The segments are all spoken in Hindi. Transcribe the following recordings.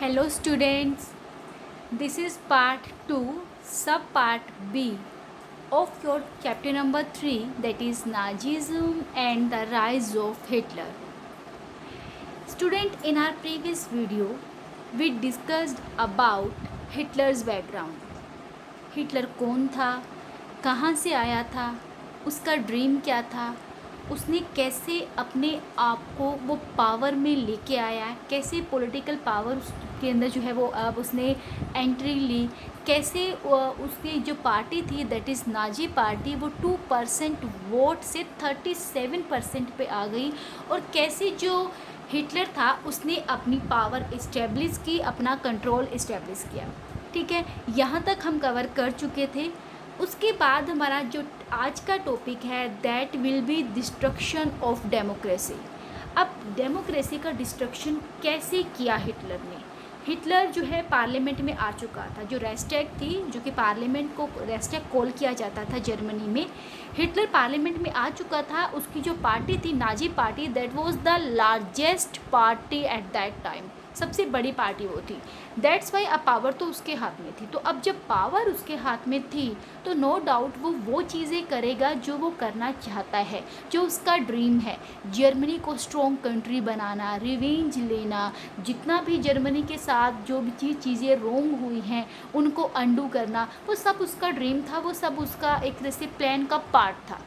Hello students, this is part 2, sub part B of your chapter number 3, that is Nazism and the rise of Hitler. Student, in our previous video we discussed about Hitler's background. Hitler कौन था, कहाँ से आया था, उसका ड्रीम क्या था, उसने कैसे अपने आप को वो पावर में लेके आया, कैसे पॉलिटिकल पावर उसके अंदर जो है वो अब उसने एंट्री ली, कैसे उसकी जो पार्टी थी दैट इज़ नाजी पार्टी वो 2% वोट से 37% पे आ गई, और कैसे जो हिटलर था उसने अपनी पावर इस्टेब्लिश की, अपना कंट्रोल इस्टेब्लिश किया। ठीक है, यहाँ तक हम कवर कर चुके थे। उसके बाद हमारा जो आज का टॉपिक है that will be destruction of democracy. अब डेमोक्रेसी का डिस्ट्रक्शन कैसे किया हिटलर ने। हिटलर जो है पार्लियामेंट में आ चुका था, जो रेस्टैग थी, जो कि पार्लियामेंट को रेस्टैग कॉल किया जाता था जर्मनी में, हिटलर पार्लियामेंट में आ चुका था। उसकी जो पार्टी थी Nazi party, that was the largest party at that time, सबसे बड़ी पार्टी वो थी। दैट्स वाई अब पावर तो उसके हाथ में थी। तो अब जब पावर उसके हाथ में थी तो नो डाउट वो चीज़ें करेगा जो वो करना चाहता है, जो उसका ड्रीम है, जर्मनी को स्ट्रॉन्ग कंट्री बनाना, रिवेंज लेना, जितना भी जर्मनी के साथ जो भी चीज़ें रोंग हुई हैं उनको अंडू करना, वो सब उसका ड्रीम था, वो सब उसका एक तरह से प्लान का पार्ट था।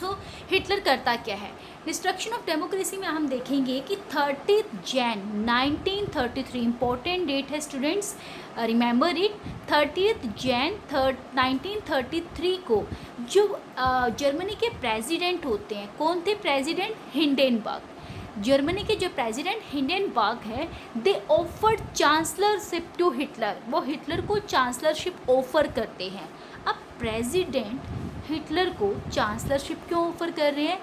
सो हिटलर करता क्या है। डिस्ट्रक्शन ऑफ डेमोक्रेसी में हम देखेंगे कि 30 जैन 1933 इंपॉर्टेंट डेट है स्टूडेंट्स, रिमेंबर इट। 30 जैन 1933 को जो जर्मनी के प्रेसिडेंट होते हैं, कौन थे प्रेसिडेंट? हिंडेनबर्ग। जर्मनी के जो प्रेसिडेंट हिंडेनबर्ग है, दे ऑफर्ड चांसलरशिप टू हिटलर, वो हिटलर को चांसलरशिप ऑफर करते हैं। अब प्रेसिडेंट हिटलर को चांसलरशिप क्यों ऑफर कर रहे हैं?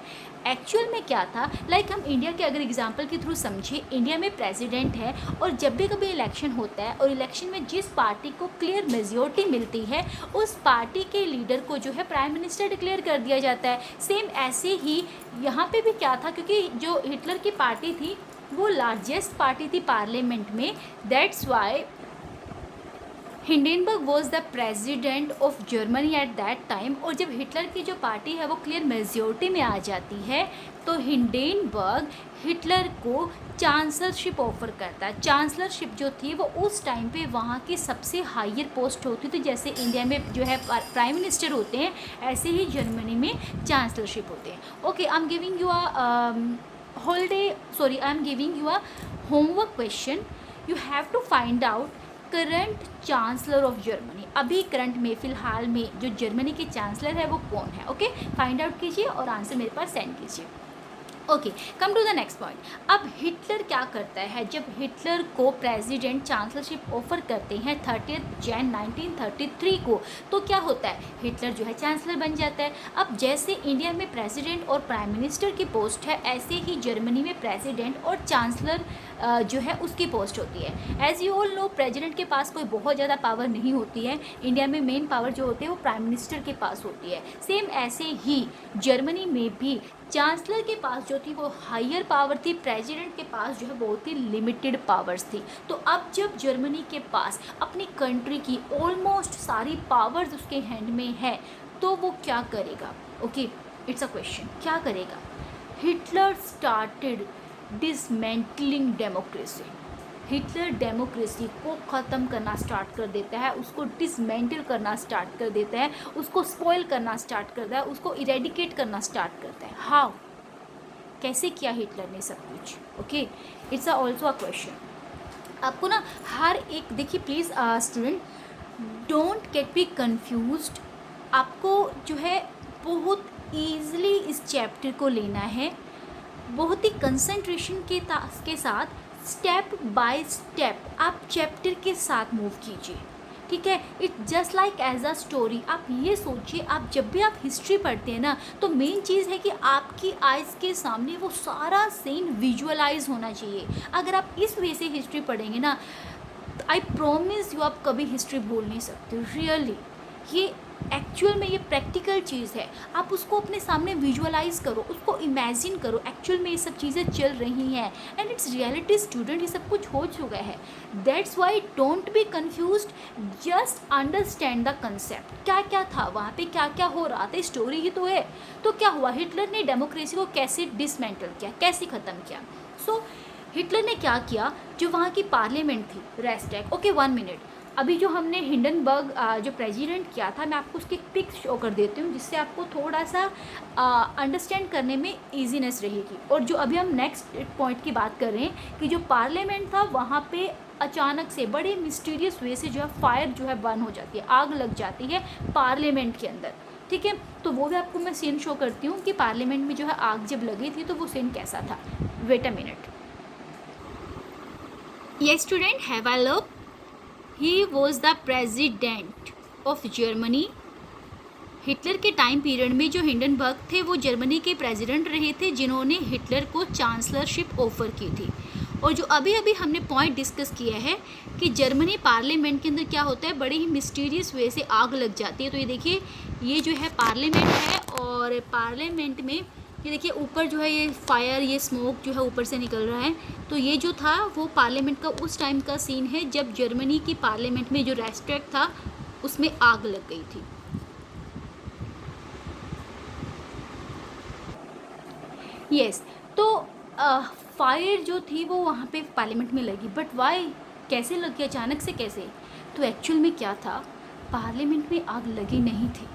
एक्चुअल में क्या था, लाइक हम इंडिया के अगर एग्जांपल के थ्रू समझे, इंडिया में प्रेसिडेंट है और जब भी कभी इलेक्शन होता है और इलेक्शन में जिस पार्टी को क्लियर मेजॉरिटी मिलती है उस पार्टी के लीडर को जो है प्राइम मिनिस्टर डिक्लेयर कर दिया जाता है। सेम ऐसे ही यहाँ पे भी क्या था, क्योंकि जो हिटलर की पार्टी थी वो लार्जेस्ट पार्टी थी पार्लियामेंट में, that's why Hindenburg was the president of Germany at that time. और जब हिटलर की जो पार्टी है वो क्लियर मेजॉरिटी में आ जाती है तो हिंडेनबर्ग हिटलर को चांसलरशिप ऑफर करता है। चांसलरशिप जो थी वो उस टाइम पे वहाँ की सबसे हायर पोस्ट होती थी, जैसे इंडिया में जो है प्राइम मिनिस्टर होते हैं ऐसे ही जर्मनी में चांसलरशिप होते हैं। Okay, I am giving you I am giving you a homework question. You have to find out current chancellor of Germany. अभी करंट में फिलहाल में जो जर्मनी के चांसलर है वो कौन है। ओके, फाइंड आउट कीजिए और आंसर मेरे पास सेंड कीजिए। Okay, come to the next point. अब हिटलर क्या करता है, जब हिटलर को प्रेसिडेंट चांसलरशिप ऑफर करते हैं 30 जैन 1933 को, तो क्या होता है, हिटलर जो है चांसलर बन जाता है। अब जैसे इंडिया में प्रेसिडेंट और प्राइम मिनिस्टर की पोस्ट है, ऐसे ही जर्मनी में प्रेसिडेंट और चांसलर जो है उसकी पोस्ट होती है। As you all know, president के पास कोई बहुत ज़्यादा पावर नहीं होती है। इंडिया में मेन पावर जो होती है वो प्राइम मिनिस्टर के पास होती है। सेम ऐसे ही जर्मनी में भी चांसलर के पास जो थी वो हायर पावर थी, प्रेसिडेंट के पास जो है बहुत ही लिमिटेड पावर्स थी। तो अब जब जर्मनी के पास अपनी कंट्री की ऑलमोस्ट सारी पावर्स उसके हैंड में है तो वो क्या करेगा? ओके, इट्स अ क्वेश्चन, क्या करेगा? Hitler started dismantling democracy. Hitler democracy को ख़त्म करना स्टार्ट कर देता है, उसको डिसमेंटल करना स्टार्ट कर देता है, उसको स्पॉइल करना स्टार्ट करता है, उसको इरेडिकेट करना स्टार्ट करता है। हाउ, कैसे किया हिटलर ने सब कुछ? Okay, it's also a question. आपको ना हर एक, देखिए please student, don't get be confused. आपको जो है बहुत ईजिली इस चैप्टर को लेना है, बहुत ही कंसंट्रेशन के साथ, स्टेप बाय स्टेप आप चैप्टर के साथ मूव कीजिए। ठीक है, it just like as a story. आप ये सोचिए, आप जब भी आप हिस्ट्री पढ़ते हैं ना, तो मेन चीज़ है कि आपकी आइज़ के सामने वो सारा सीन विजुअलाइज होना चाहिए। अगर आप इस वे से हिस्ट्री पढ़ेंगे ना, आई प्रॉमिस यू, आप कभी हिस्ट्री भूल नहीं सकते। रियली ये एक्चुअल में ये प्रैक्टिकल चीज़ है, आप उसको अपने सामने विजुअलाइज करो, उसको इमेजिन करो, एक्चुअल में ये सब चीज़ें चल रही हैं एंड इट्स रियलिटी स्टूडेंट, ये सब कुछ हो चुका है। That's why don't be confuse, just understand the concept, क्या क्या था वहाँ पे, क्या क्या हो रहा था, स्टोरी ही तो है। तो क्या हुआ, हिटलर ने डेमोक्रेसी को कैसे डिसमेंटल किया, कैसे ख़त्म किया। सो हिटलर ने क्या किया, जो वहाँ की पार्लियामेंट थी, रेस्टैग, ओके 1 मिनट, अभी जो हमने हिंडनबर्ग जो प्रेसिडेंट किया था, मैं आपको उसकी पिक शो कर देती हूँ जिससे आपको थोड़ा सा अंडरस्टैंड करने में इजीनेस रहेगी। और जो अभी हम नेक्स्ट पॉइंट की बात कर रहे हैं कि जो पार्लियामेंट था वहाँ पे अचानक से बड़े मिस्टीरियस वे से जो है फायर जो है बर्न हो जाती है, आग लग जाती है पार्लियामेंट के अंदर, ठीक है। तो वो भी आपको मैं सीन शो करती हूँ कि पार्लियामेंट में जो है आग जब लगी थी तो वो सीन कैसा था। Wait a minute. ये student, have a look. He was the president of Germany। Hitler के टाइम पीरियड में जो हिंडनबर्ग थे वो जर्मनी के प्रेसिडेंट रहे थे जिन्होंने हिटलर को चांसलरशिप ऑफर की थी। और जो अभी अभी हमने पॉइंट डिस्कस किया है कि जर्मनी पार्लियामेंट के अंदर क्या होता है, बड़े ही मिस्टीरियस वे से आग लग जाती है। तो ये देखिए, ये जो है पार्लियामेंट है और पार्लियामेंट में ये देखिए ऊपर जो है ये फायर, ये स्मोक जो है ऊपर से निकल रहा है। तो ये जो था वो पार्लियामेंट का उस टाइम का सीन है जब जर्मनी की पार्लियामेंट में जो रेस्ट्रैग था उसमें आग लग गई थी। यस, तो फायर जो थी वो वहाँ पे पार्लियामेंट में लगी, बट वाई, कैसे लगी, अचानक से कैसे। तो एक्चुअल में क्या था, पार्लियामेंट में आग लगी नहीं थी,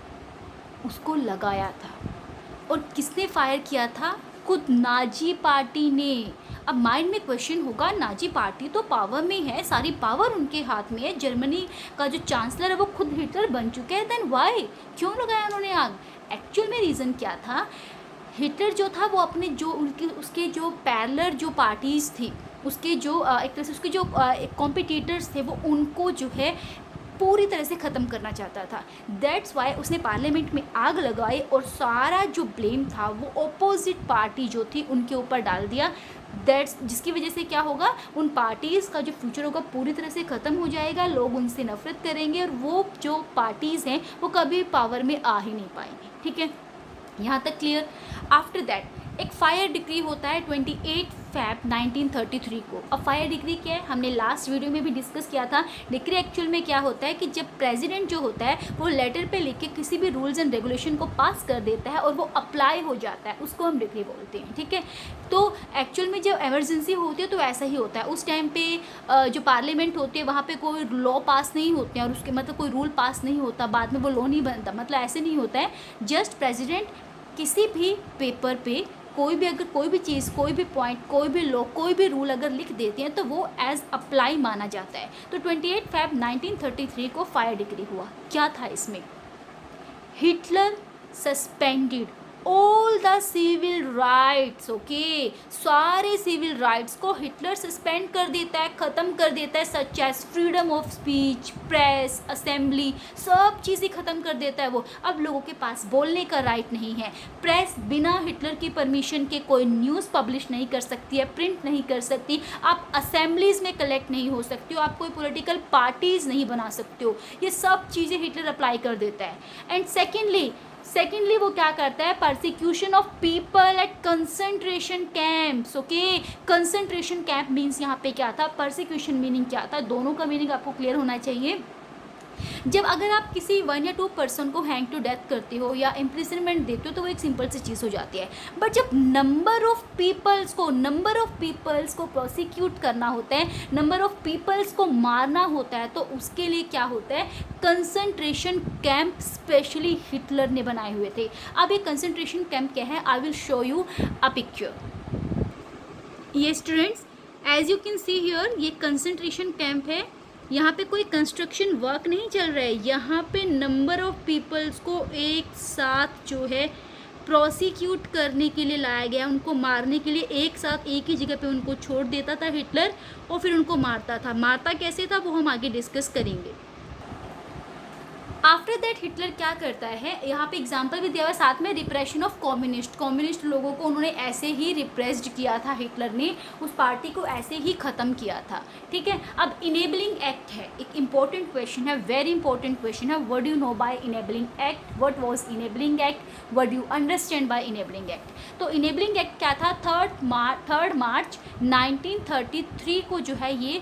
उसको लगाया था। और किसने फायर किया था, खुद नाजी पार्टी ने। अब माइंड में क्वेश्चन होगा, नाजी पार्टी तो पावर में है, सारी पावर उनके हाथ में है, जर्मनी का जो चांसलर है वो खुद हिटलर बन चुके हैं, देन वाई, क्यों लगाया उन्होंने आग। एक्चुअल में रीज़न क्या था, हिटलर जो था वो अपने जो उनके उसके जो पैरेलल जो पार्टीज़ थी, उसके जो एक तरह से उसके जो कॉम्पिटिटर्स थे वो उनको जो है पूरी तरह से ख़त्म करना चाहता था। दैट्स वाई उसने पार्लियामेंट में आग लगाई और सारा जो ब्लेम था वो ऑपोजिट पार्टी जो थी उनके ऊपर डाल दिया। दैट्स जिसकी वजह से क्या होगा, उन पार्टीज़ का जो फ्यूचर होगा पूरी तरह से ख़त्म हो जाएगा, लोग उनसे नफरत करेंगे और वो जो पार्टीज़ हैं वो कभी पावर में आ ही नहीं पाएंगे, ठीक है। यहाँ तक क्लियर। आफ्टर दैट एक फायर डिक्री होता है 28 फैब 1933 को। अब फायर डिक्री क्या है, हमने लास्ट वीडियो में भी डिस्कस किया था। डिक्री एक्चुअल में क्या होता है कि जब प्रेसिडेंट जो होता है वो लेटर पे लिख के किसी भी रूल्स एंड रेगुलेशन को पास कर देता है और वो अप्लाई हो जाता है, उसको हम डिक्री बोलते हैं, ठीक है। तो एक्चुअल में जब एमरजेंसी होती है तो ऐसा ही होता है। उस टाइम पे जो पार्लियामेंट होती है वहाँ पे कोई लॉ पास नहीं होते हैं और उसके मतलब कोई रूल पास नहीं होता, बाद में वो लॉ नहीं बनता, मतलब ऐसे नहीं होता है। जस्ट प्रेसिडेंट किसी भी पेपर पे कोई भी अगर कोई भी चीज़, कोई भी पॉइंट, कोई भी लॉ, कोई भी रूल अगर लिख देते हैं तो वो एज अप्लाई माना जाता है। तो 28 फैब 1933 को फायर डिक्री हुआ। क्या था इसमें, Hitler suspended all the civil rights, okay, सारे सिविल राइट्स को हिटलर सस्पेंड कर देता है, ख़त्म कर देता है, such as freedom of speech, press, assembly, सब चीज़ें ख़त्म कर देता है वो। अब लोगों के पास बोलने का राइट नहीं है, प्रेस बिना हिटलर की परमिशन के कोई न्यूज़ पब्लिश नहीं कर सकती है, प्रिंट नहीं कर सकती, आप असेंबलीज़ में कलेक्ट नहीं हो सकती हो, आप कोई पॉलिटिकल पार्टीज़ नहीं बना सकते हो, ये सब चीज़ें हिटलर अप्लाई कर देता है। एंड सेकेंडली वो क्या करता है, persecution of people at concentration camps, okay. Concentration camp means यहाँ पे क्या था, परसिक्यूशन मीनिंग क्या था, दोनों का मीनिंग आपको क्लियर होना चाहिए। जब अगर आप किसी 1 या 2 पर्सन को हैंग टू डेथ करते हो या इम्प्रिजनमेंट देते हो तो वो एक सिंपल सी चीज़ हो जाती है। बट जब नंबर ऑफ पीपल्स को प्रोसिक्यूट करना होता है, नंबर ऑफ पीपल्स को मारना होता है, तो उसके लिए क्या होता है, कंसंट्रेशन कैंप स्पेशली हिटलर ने बनाए हुए थे। अब ये कंसंट्रेशन कैंप क्या है, I will show you a picture. ये students, as you can see here, ये कंसंट्रेशन कैंप है। यहाँ पे कोई कंस्ट्रक्शन वर्क नहीं चल रहा है, यहाँ पे नंबर ऑफ पीपल्स को एक साथ जो है प्रोसिक्यूट करने के लिए लाया गया, उनको मारने के लिए एक साथ एक ही जगह पे उनको छोड़ देता था हिटलर और फिर उनको मारता था। मारता कैसे था वो हम आगे डिस्कस करेंगे। आफ्टर दैट हिटलर क्या करता है, यहाँ पे एग्जाम्पल भी दिया हुआ साथ में, रिप्रेशन ऑफ कम्युनिस्ट लोगों को उन्होंने ऐसे ही रिप्रेस्ड किया था, हिटलर ने उस पार्टी को ऐसे ही ख़त्म किया था, ठीक है। अब इनेबलिंग एक्ट है, एक इंपॉर्टेंट क्वेश्चन है, वेरी इंपॉर्टेंट क्वेश्चन है, what do you know by enabling act, what was enabling act, what do you understand by enabling act. तो इनेबलिंग एक्ट क्या था, 3 मार्च 1933 को जो है ये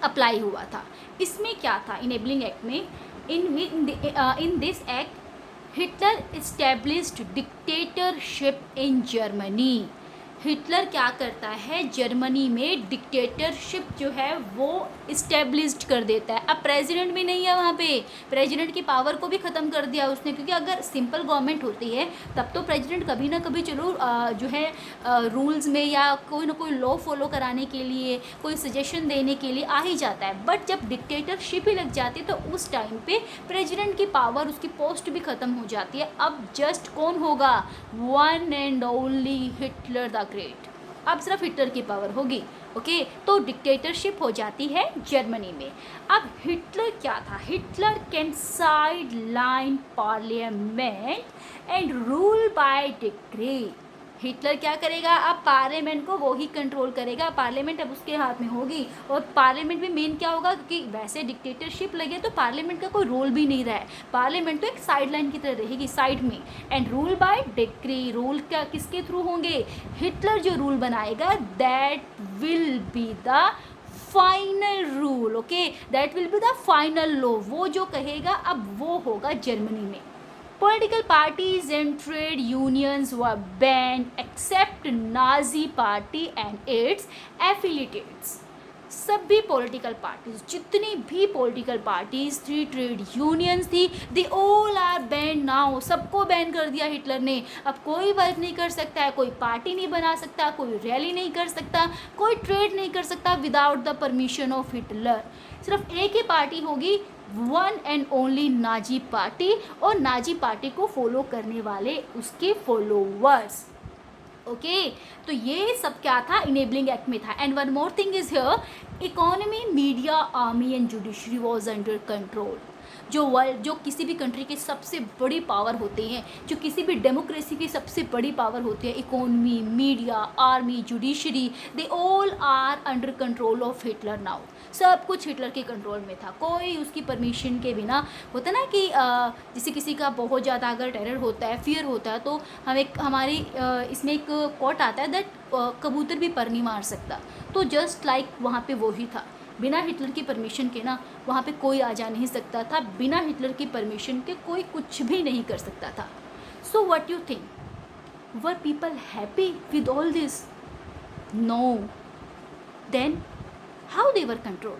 अप्लाई हुआ था। इसमें क्या था इनेबलिंग एक्ट में, in this act Hitler established dictatorship in Germany। Hitler क्या करता है, जर्मनी में डिक्टेटरशिप जो है वो इस्टेब्लिश्ड कर देता है। अब प्रेसिडेंट भी नहीं है वहाँ पे, प्रेसिडेंट की पावर को भी ख़त्म कर दिया उसने, क्योंकि अगर सिंपल गवर्नमेंट होती है तब तो प्रेसिडेंट कभी ना कभी चलो जो है रूल्स में या कोई ना कोई लॉ फॉलो कराने के लिए, कोई सजेशन देने के लिए आ ही जाता है। बट जब डिक्टेटरशिप ही लग जाती है तो उस टाइम पे प्रेसिडेंट की पावर, उसकी पोस्ट भी ख़त्म हो जाती है। अब जस्ट कौन होगा, one and only Hitler the great. अब सिर्फ हिटलर की पावर होगी, ओके। तो डिक्टेटरशिप हो जाती है जर्मनी में। अब हिटलर क्या था, Hitler can side line parliament and rule by decree. Hitler क्या करेगा, अब पार्लियामेंट को वो ही कंट्रोल करेगा, पार्लियामेंट अब उसके हाथ में होगी। और पार्लियामेंट में मेन क्या होगा, क्योंकि वैसे डिक्टेटरशिप लगे तो पार्लियामेंट का कोई रोल भी नहीं रहा है, पार्लियामेंट तो एक साइड लाइन की तरह रहेगी, साइड में। And rule by decree, rule क्या किसके थ्रू होंगे, हिटलर जो रूल बनाएगा that will be the final rule, okay, that will be the final law. वो जो कहेगा अब वो होगा जर्मनी में। Political parties and trade unions were banned except Nazi party and its affiliates। सभी पॉलिटिकल पार्टीज, जितनी भी पॉलिटिकल पार्टीज थी, ट्रेड यूनियंस थी, they all are ban now. सबको बैन कर दिया हिटलर ने। अब कोई वर्क नहीं कर सकता है, कोई पार्टी नहीं बना सकता, कोई रैली नहीं कर सकता, कोई ट्रेड नहीं कर सकता without the permission of Hitler. सिर्फ एक ही पार्टी होगी, one and only Nazi party, और नाजी पार्टी को फॉलो करने वाले उसके फॉलोवर्स, ओके। तो ये सब क्या था, इनेबलिंग एक्ट में था। And one more thing is here, economy, media, army and judiciary was under control. जो किसी भी कंट्री की सबसे बड़ी पावर होती हैं, जो किसी भी डेमोक्रेसी की सबसे बड़ी पावर होती है, economy, media, army, judiciary, they all are under control of Hitler now. सब कुछ हिटलर के कंट्रोल में था, कोई उसकी परमिशन के बिना, होता ना कि जैसे किसी का बहुत ज़्यादा अगर टेरर होता है, फियर होता है, तो हमारी इसमें एक कोट आता है दैट कबूतर भी पर नहीं मार सकता। तो जस्ट लाइक वहाँ पे वो ही था, बिना हिटलर की परमिशन के ना वहाँ पे कोई आ जा नहीं सकता था, बिना हिटलर की परमिशन के कोई कुछ भी नहीं कर सकता था। So what you think, were people happy with all this? No. Then how they were control?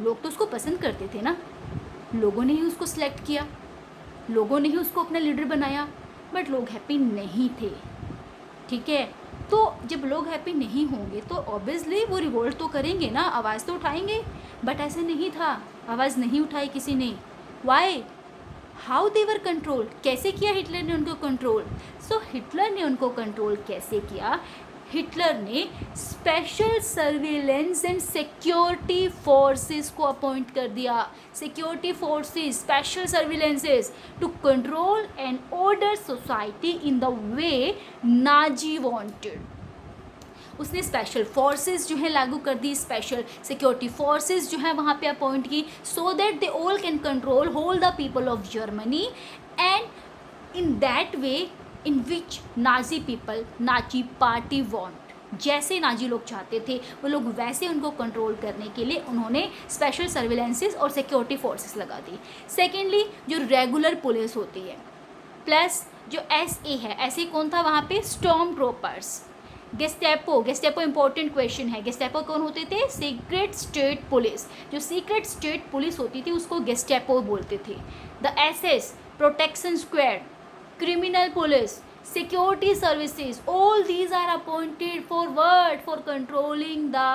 लोग तो उसको पसंद करते थे ना, लोगों ने ही उसको सिलेक्ट किया, लोगों ने ही उसको अपना लीडर बनाया, बट लोग हैप्पी नहीं थे, ठीक है। तो जब लोग हैप्पी नहीं होंगे तो ऑब्वियसली वो रिवोल्ट तो करेंगे ना, आवाज़ तो उठाएंगे। बट ऐसे नहीं था, आवाज़ नहीं उठाई किसी ने। Why? How they were control? कैसे किया हिटलर ने उनको कंट्रोल? सो हिटलर ने उनको कंट्रोल कैसे किया? हिटलर ने special surveillance and security forces को अपॉइंट कर दिया। Security forces, special surveillances to control and order society in the way Nazi wanted. उसने स्पेशल फोर्सेस जो है लागू कर दी, स्पेशल सिक्योरिटी फोर्सेस जो है वहाँ पे अपॉइंट की, so that they all can control whole the people of Germany and in that way in which Nazi people, Nazi party want. जैसे नाजी लोग चाहते थे वो लोग वैसे उनको कंट्रोल करने के लिए उन्होंने स्पेशल सर्विलेंसेस और सिक्योरिटी फोर्सेस लगा दी। सेकेंडली, जो रेगुलर पुलिस होती है, प्लस जो एसए है, एसए कौन था वहाँ पे? Storm troopers. Gestapo, Gestapo important question है, गेस्टेपो कौन होते थे? Secret state police. जो सीक्रेट स्टेट पुलिस होती थी उसको गेस्टेपो बोलते थे। The SS, protection squad, criminal police, security services, all these are appointed for what? For controlling the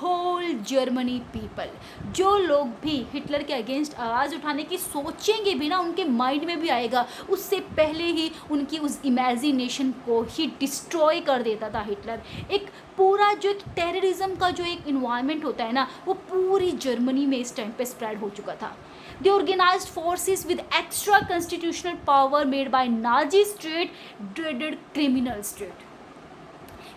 whole Germany people. जो लोग भी हिटलर के अगेंस्ट आवाज़ उठाने की सोचेंगे भी ना, उनके माइंड में भी आएगा, उससे पहले ही उनकी उस इमेजिनेशन को ही डिस्ट्रॉय कर देता था हिटलर। एक पूरा जो एक टेररिज्म का जो एक इन्वायरमेंट होता है ना, वो पूरी जर्मनी में इस टाइम पे स्प्रेड हो चुका था। They organized forces with extra constitutional power made by Nazi state dreaded criminal state.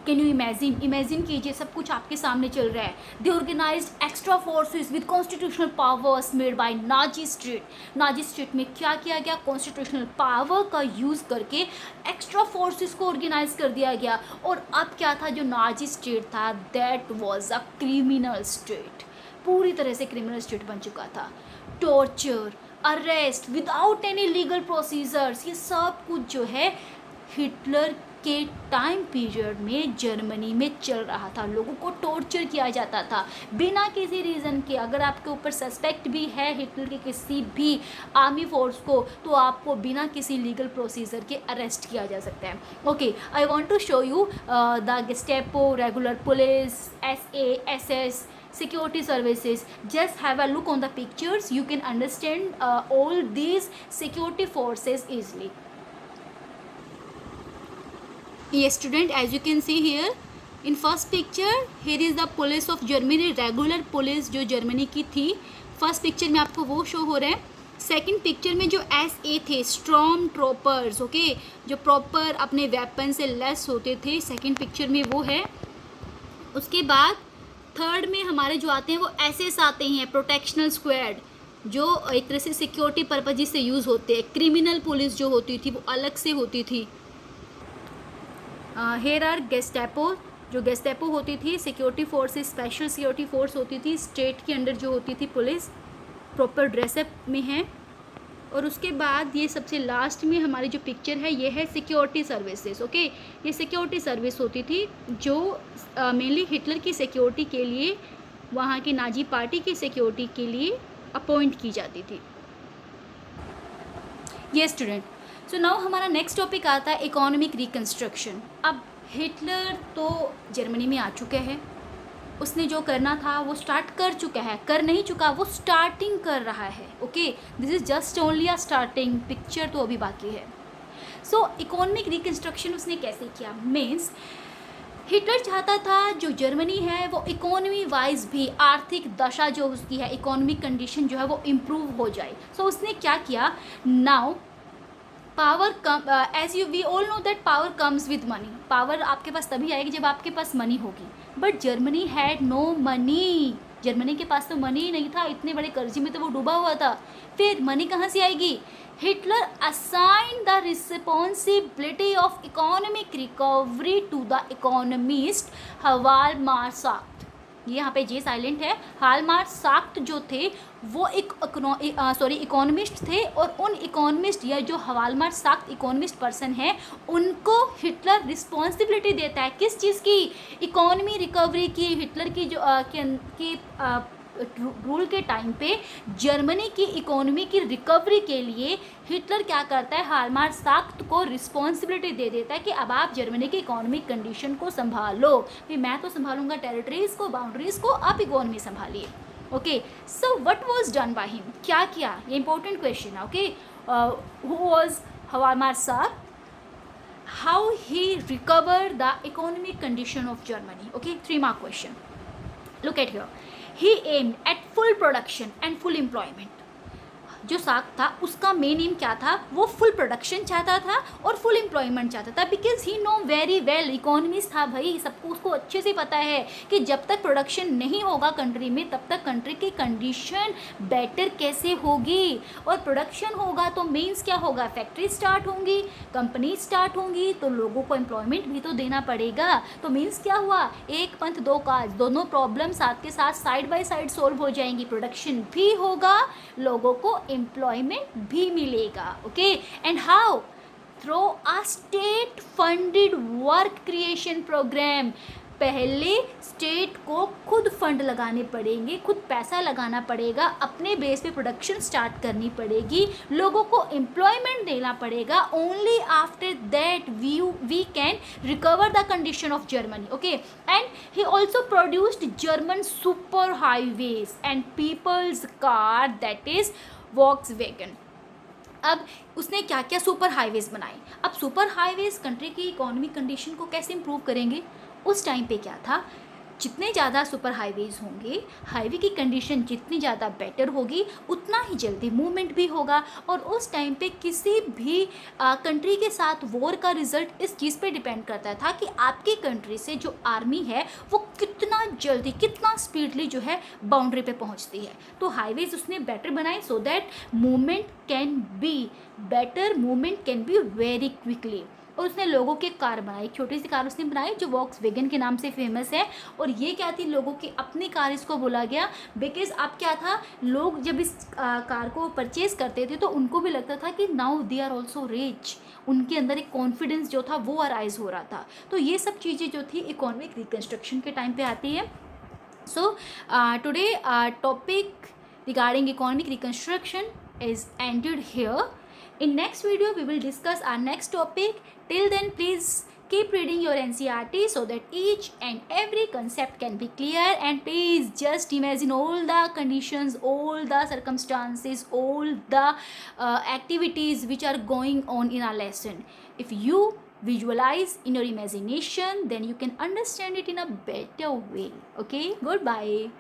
Can you imagine कीजिए, सब कुछ आपके सामने चल रहा है। They organise extra forces with constitutional powers made by Nazi state. Nazi state में क्या किया गया, कॉन्स्टिट्यूशनल पावर का यूज़ करके एक्स्ट्रा फोर्सेस को ऑर्गेनाइज कर दिया गया। और अब क्या था, जो नाजी स्टेट था that was a criminal state, पूरी तरह से क्रिमिनल स्टेट बन चुका था। Torture, arrest without any legal procedures, ये सब कुछ जो है हिटलर के टाइम पीरियड में जर्मनी में चल रहा था। लोगों को टॉर्चर किया जाता था बिना किसी रीज़न के। अगर आपके ऊपर सस्पेक्ट भी है हिटलर के किसी भी आर्मी फोर्स को, तो आपको बिना किसी लीगल प्रोसीजर के अरेस्ट किया जा सकता है। Okay, I want to show you the Gestapo, regular police, SA, SS, security services. Just have a look on the pictures. You can understand all these security forces easily. Yes student, as you can see here in first picture, here is the police of Germany, regular police जो जर्मनी की थी। फर्स्ट पिक्चर में आपको वो शो हो रहा है। सेकंड पिक्चर में जो SA थे, स्टॉर्म ट्रोपर्स, ओके, जो प्रॉपर अपने वेपन से लेस होते थे, सेकंड पिक्चर में वो है। उसके बाद थर्ड में हमारे जो आते हैं वो SS आते हैं, प्रोटेक्शनल स्क्वाड, जो एक तरह से सिक्योरिटी पर्पज से यूज़ होते हैं। क्रिमिनल पुलिस जो होती थी वो अलग से होती थी। हेयर आर गेस्टापो, जो गेस्टापो होती थी, security forces, special security force होती थी, स्टेट के अंडर जो होती थी पुलिस, प्रॉपर ड्रेसअप में है। और उसके बाद ये सबसे लास्ट में हमारी जो पिक्चर है ये है सिक्योरिटी सर्विसेज, ओके। ये सिक्योरिटी सर्विस होती थी जो मेनली हिटलर की सिक्योरिटी के लिए, वहाँ की नाजी पार्टी की सिक्योरिटी के लिए अपॉइंट की जाती थी। ये स्टूडेंट, सो नाउ हमारा नेक्स्ट टॉपिक आता है इकोनॉमिक रिकन्स्ट्रक्शन। अब हिटलर तो जर्मनी में आ चुके हैं, उसने जो करना था वो स्टार्ट कर चुका है, कर नहीं चुका, वो स्टार्टिंग कर रहा है, okay. This is just only a starting, picture तो अभी बाकी है। सो इकोनॉमिक रिकन्स्ट्रक्शन उसने कैसे किया, मीन्स हिटलर चाहता था जो जर्मनी है वो इकोनॉमी वाइज भी, आर्थिक दशा जो उसकी है, इकोनॉमिक कंडीशन जो है वो इम्प्रूव हो जाए। सो उसने क्या किया, now power come, as you we all know that power comes with money. Power आपके पास तभी आएगी जब आपके पास मनी होगी, but Germany had no money. Germany के पास तो मनी ही नहीं था, इतने बड़े कर्जे में तो वो डूबा हुआ था, फिर मनी कहाँ से आएगी। Hitler assign the responsibility of economic recovery to the economist Hjalmar Schacht. ये यहाँ पे जे साइलेंट है। हालमार साख्त जो थे वो एक इकोनॉमिस्ट थे, और उन इकोनॉमिस्ट या जो हवालमार साख्त इकोनॉमिस्ट पर्सन है उनको हिटलर रिस्पॉन्सिबिलिटी देता है किस चीज़ की, इकोनॉमी रिकवरी की। हिटलर की जो रूल के टाइम पे जर्मनी की इकोनॉमी की रिकवरी के लिए हिटलर क्या करता है, हालमार साख्त को रिस्पॉन्सिबिलिटी दे देता है कि अब आप जर्मनी की इकोनॉमिक कंडीशन को संभालो, फिर मैं तो संभालूंगा टेरिटरीज को, बाउंड्रीज को, आप इकोनॉमी संभालिए, okay. So what was done by him, क्या किया, ये इंपॉर्टेंट क्वेश्चन है, okay. Who was Hjalmar Schacht, how he recover the economic condition of Germany, okay. 3 mark question, look at here. He aimed at full production and full employment. जो साख्त था उसका मेन एम क्या था, वो फुल प्रोडक्शन चाहता था और फुल एम्प्लॉयमेंट चाहता था, because he know very well, economist था भाई, सबको उसको अच्छे से पता है कि जब तक प्रोडक्शन नहीं होगा कंट्री में तब तक कंट्री की कंडीशन बेटर कैसे होगी। और प्रोडक्शन होगा तो मीन्स क्या होगा, फैक्ट्री स्टार्ट होंगी, कंपनी स्टार्ट होंगी, तो लोगों को एम्प्लॉयमेंट भी तो देना पड़ेगा। तो मीन्स क्या हुआ, एक पंथ दो काज, दोनों प्रॉब्लम साथ के साथ साइड बाय साइड सोल्व हो जाएंगी, प्रोडक्शन भी होगा, लोगों को एम्प्लॉयमेंट भी मिलेगा, okay. And how, through a state funded work creation programme. पहले स्टेट को खुद फंड लगाने पड़ेंगे, खुद पैसा लगाना पड़ेगा, अपने बेस पे प्रोडक्शन स्टार्ट करनी पड़ेगी, लोगों को एम्प्लॉयमेंट देना पड़ेगा. Only after that we can recover the condition of Germany. Okay, and he also produced German super highways and people's car, that is Volkswagen. अब उसने क्या क्या सुपर हाईवेज बनाए. अब सुपर हाईवेज कंट्री की इकोनॉमिक कंडीशन को कैसे इम्प्रूव करेंगे. उस टाइम पे क्या था, जितने ज़्यादा सुपर हाईवेज होंगे, हाईवे की कंडीशन जितनी ज़्यादा बेटर होगी, उतना ही जल्दी मूवमेंट भी होगा. और उस टाइम पे किसी भी कंट्री के साथ वॉर का रिजल्ट इस चीज़ पे डिपेंड करता था कि आपकी कंट्री से जो आर्मी है वो कितना जल्दी, कितना स्पीडली जो है बाउंड्री पे पहुंचती है. तो हाईवेज उसने बेटर बनाए so that movement can be better, movement can be very quickly. और उसने लोगों के कार बनाई, छोटी सी कार उसने बनाई जो वॉक्सवैगन के नाम से फेमस है. और ये क्या थी, लोगों की अपनी कार इसको बोला गया बिकॉज अब क्या था, लोग जब इस कार को परचेज करते थे तो उनको भी लगता था कि now they are also rich. उनके अंदर एक कॉन्फिडेंस जो था वो अराइज हो रहा था. तो ये सब चीज़ें जो थी इकोनॉमिक रिकन्स्ट्रक्शन के टाइम पे आती है. So today topic regarding economic reconstruction is ended here. In next video we will discuss our next topic. Till then, please keep reading your NCERT so that each and every concept can be clear, and please just imagine all the conditions, all the circumstances, all the activities which are going on in our lesson. If you visualize in your imagination, then you can understand it in a better way. Okay, goodbye.